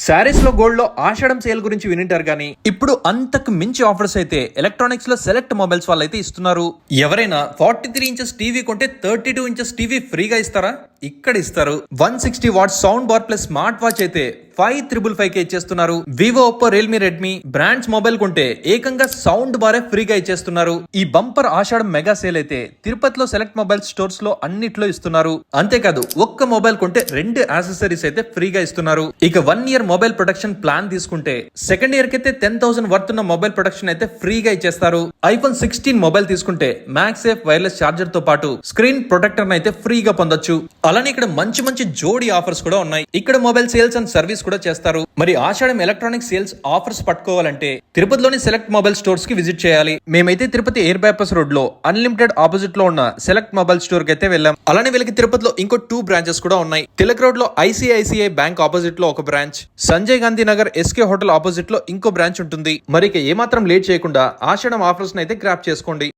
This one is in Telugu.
శారీస్ లో గోల్డ్ లో ఆషాఢం సేల్ గురించి వినింటారు కానీ ఇప్పుడు అంతకు మించి ఆఫర్స్ అయితే ఎలక్ట్రానిక్స్ లో సెలెక్ట్ మొబైల్స్ వాళ్ళు అయితే ఇస్తున్నారు. ఎవరైనా 43 ఇంచెస్ టీవీ కొంటే 32 ఇంచెస్ టీవీ ఫ్రీగా ఇస్తారా? ఇక్కడ ఇస్తారు. 160 what sound bar plus smart watch అయితే 5555 కే ఇచ్చేస్తున్నారు. Vivo, Oppo, Realme, Redmi brands mobile కొంటే ఏకంగా సౌండ్ బారే ఫ్రీగా ఇచ్చేస్తున్నారు. ఈ బంపర్ ఆషాఢం మెగా సేల్ అయితే తిరుపతిలో సెలెక్ట్ మొబైల్ స్టోర్స్ లో అన్నిట్లో ఇస్తున్నారు. అంతేకాదు ఒక్క మొబైల్ కొంటే 2 యాక్సెసరీస్ అయితే ఫ్రీగా ఇస్తున్నారు. ఇక 1 ఇయర్ మొబైల్ ప్రొటెక్షన్ ప్లాన్ తీసుకుంటే సెకండ్ ఇయర్ కి అయితే 10,000 వర్త్ ఉన్న మొబైల్ ప్రొటెక్షన్ అయితే ఫ్రీగా ఇచ్చేస్తారు. ఐఫోన్ 16 మొబైల్ తీసుకుంటే మ్యాక్సేఫ్ వైర్లెస్ చార్జర్ తో పాటు స్క్రీన్ ప్రొటెక్టర్ అయితే ఫ్రీగా పొందొచ్చు. అలానే ఇక్కడ మంచి మంచి జోడీ ఆఫర్స్ కూడా ఉన్నాయి. ఇక్కడ మొబైల్ సేల్స్ అండ్ సర్వీస్ కూడా చేస్తారు. మరి ఆషాఢం ఎలక్ట్రానిక్ సేల్స్ ఆఫర్స్ పట్టుకోవాలంటే తిరుపతిలోని సెలెక్ట్ మొబైల్ స్టోర్స్ కి విజిట్ చేయాలి. మేమైతే తిరుపతి ఎయిర్ బైపాస్ రోడ్ లో అన్లిమిటెడ్ ఆపోజిట్ లో ఉన్న సెలెక్ట్ మొబైల్ స్టోర్ కి అయితే వెళ్ళాం. అలానే వీళ్ళకి తిరుపతిలో ఇంకో 2 బ్రాంచెస్ కూడా ఉన్నాయి. తిలక్ రోడ్ లో ఐసిఐసిఐ బ్యాంక్ ఆపోజిట్ లో ఒక branch, Sanjay Gandhi Nagar SK hotel opposite లో ఇంకో బ్రాంచ్ ఉంటుంది. మరి ఇక ఏమాత్రం లేట్ చేయకుండా ఆషాఢం ఆఫర్స్ అయితే గ్రాప్ చేసుకోండి.